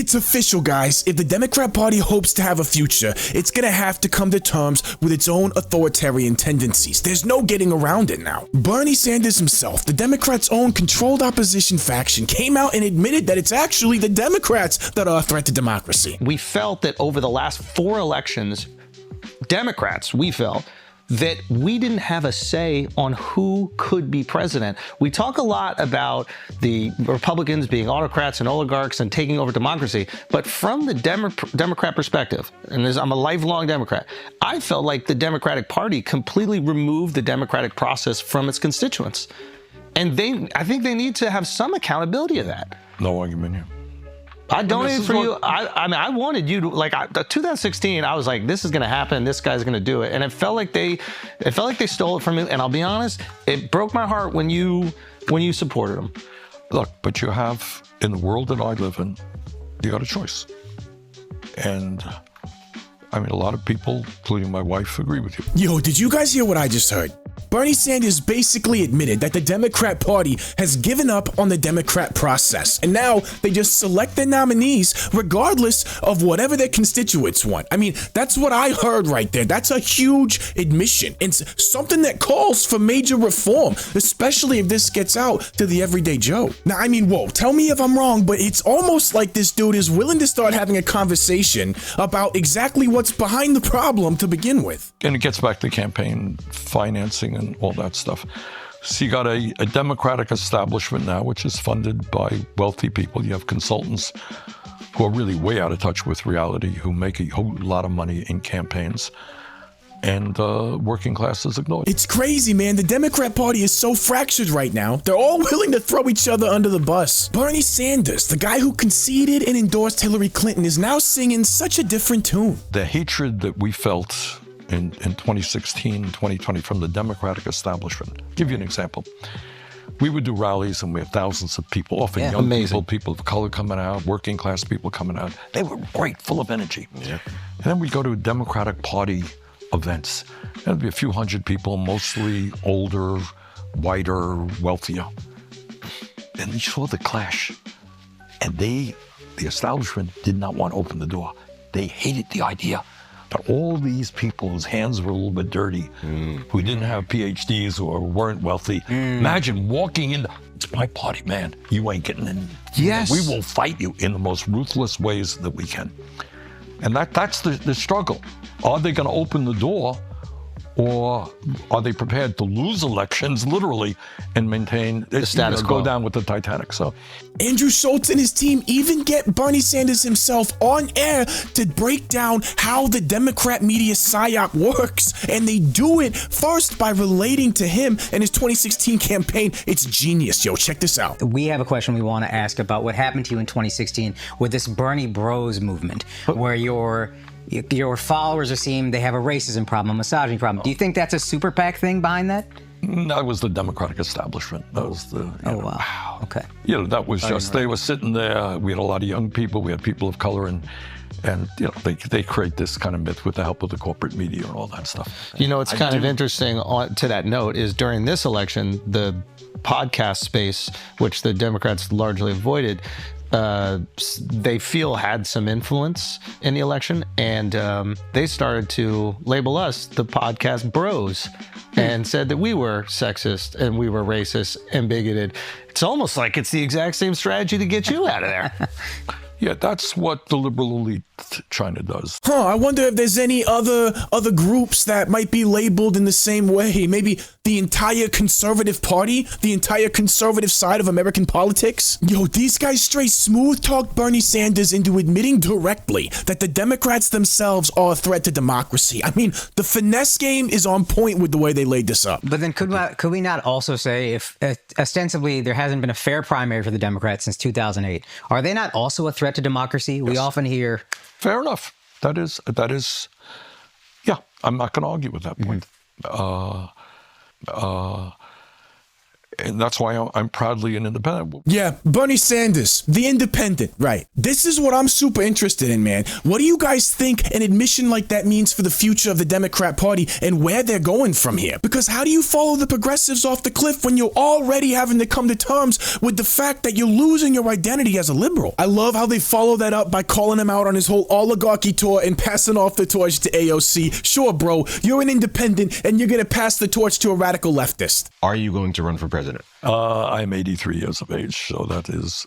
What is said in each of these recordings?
It's official, guys. If the Democrat Party hopes to have a future, it's gonna have to come to terms with its own authoritarian tendencies. There's no getting around it now. Bernie Sanders himself, the Democrats' own controlled opposition faction, came out and admitted that it's actually the Democrats that are a threat to democracy. We felt that over the last 4 elections, Democrats, we felt that we didn't have a say on who could be president. We talk a lot about the Republicans being autocrats and oligarchs and taking over democracy, but from the Democrat perspective, and I'm a lifelong Democrat, I felt like the Democratic Party completely removed the democratic process from its constituents. And I think they need to have some accountability of that. No argument here. I donated for you. I mean, I wanted you to, like, 2016, I was like, this is going to happen. This guy's going to do it. And it felt like they stole it from me. And I'll be honest, it broke my heart when you supported them. Look, but you have, in the world that I live in, you got a choice. And I mean, a lot of people, including my wife, agree with you. Yo, did you guys hear what I just heard? Bernie Sanders basically admitted that the Democrat Party has given up on the Democrat process, and now they just select their nominees regardless of whatever their constituents want. I mean, that's what I heard right there. That's a huge admission, and something that calls for major reform, especially if this gets out to the everyday Joe. Now, I mean, whoa, tell me if I'm wrong, but it's almost like this dude is willing to start having a conversation about exactly what's behind the problem to begin with. And it gets back to campaign financing and all that stuff. So you got a Democratic establishment now, which is funded by wealthy people. You have consultants who are really way out of touch with reality, who make a whole lot of money in campaigns. And working class is ignored. It's crazy, man. The Democrat Party is so fractured right now. They're all willing to throw each other under the bus. Bernie Sanders, the guy who conceded and endorsed Hillary Clinton, is now singing such a different tune. The hatred that we felt in 2016, 2020 from the Democratic establishment. I'll give you an example. We would do rallies and we have thousands of people, often young people of color coming out, working class people coming out. They were great, full of energy. Yeah. And then we go to Democratic Party events. There'd be a few hundred people, mostly older, whiter, wealthier. And you saw the clash. And the establishment did not want to open the door. They hated the idea that all these people whose hands were a little bit dirty, who didn't have PhDs or weren't wealthy, imagine walking in, it's my party, man, you ain't getting in. Yes. We will fight you in the most ruthless ways that we can. And that's the struggle. Are they going to open the door, or are they prepared to lose elections, literally, and maintain the status quo? Go down with the Titanic. So Andrew Schulz and his team even get Bernie Sanders himself on air to break down how the Democrat media psyop works. And they do it first by relating to him and his 2016 campaign. It's genius, yo. Check this out. We have a question we want to ask about what happened to you in 2016 with this Bernie Bros movement, where your followers seem they have a racism problem, a misogyny problem. Do you think that's a super PAC thing behind that? That was the Democratic establishment. That was the. Wow. Okay. You know, that was just, they were sitting there. We had a lot of young people. We had people of color, and you know, they create this kind of myth with the help of the corporate media and all that stuff. You know, it's kind of interesting to that note is during this election, the podcast space, which the Democrats largely avoided, they feel had some influence in the election, and they started to label us the podcast bros and said that we were sexist and we were racist and bigoted. It's almost like it's the exact same strategy to get you out of there. Yeah, that's what the liberal elite China does. I wonder if there's any other groups that might be labeled in the same way. Maybe the entire conservative party, the entire conservative side of American politics. Yo, these guys straight smooth talk Bernie Sanders into admitting directly that the Democrats themselves are a threat to democracy. I mean, the finesse game is on point with the way they laid this up. But then could we not also say, if ostensibly there hasn't been a fair primary for the Democrats since 2008, are they not also a threat to democracy? Yes. We often hear. Fair enough. That is. Yeah, I'm not going to argue with that point. And that's why I'm proudly an independent. Yeah, Bernie Sanders, the independent, right. This is what I'm super interested in, man. What do you guys think an admission like that means for the future of the Democrat Party and where they're going from here? Because how do you follow the progressives off the cliff when you're already having to come to terms with the fact that you're losing your identity as a liberal? I love how they follow that up by calling him out on his whole oligarchy tour and passing off the torch to AOC. Sure, bro, you're an independent and you're going to pass the torch to a radical leftist. Are you going to run for president? I'm 83 years of age, so that is,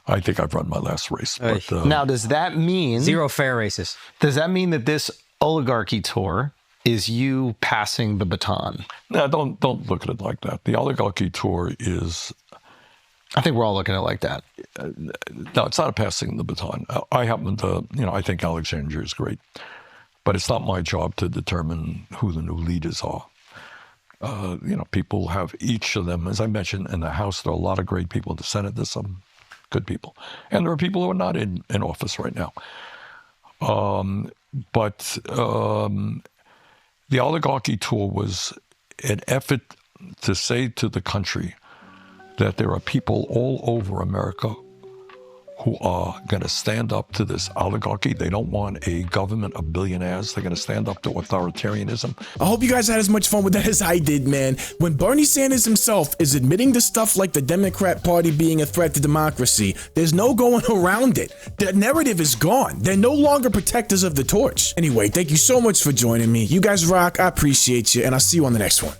I think I've run my last race. But, now, does that mean... 0 fair races. Does that mean that this oligarchy tour is you passing the baton? No, don't look at it like that. The oligarchy tour is... I think we're all looking at it like that. No, it's not a passing the baton. I happen to, I think Alexandria is great, but it's not my job to determine who the new leaders are. People have each of them, as I mentioned, in the House, there are a lot of great people. In the Senate, there's some good people. And there are people who are not in office right now. But the oligarchy tour was an effort to say to the country that there are people all over America who are going to stand up to this oligarchy. They don't want a government of billionaires. They're going to stand up to authoritarianism. I hope you guys had as much fun with that as I did, man. When Bernie Sanders himself is admitting to stuff like the Democrat Party being a threat to democracy, there's no going around it. The narrative is gone. They're no longer protectors of the torch. Anyway, thank you so much for joining me. You guys rock. I appreciate you, and I'll see you on the next one.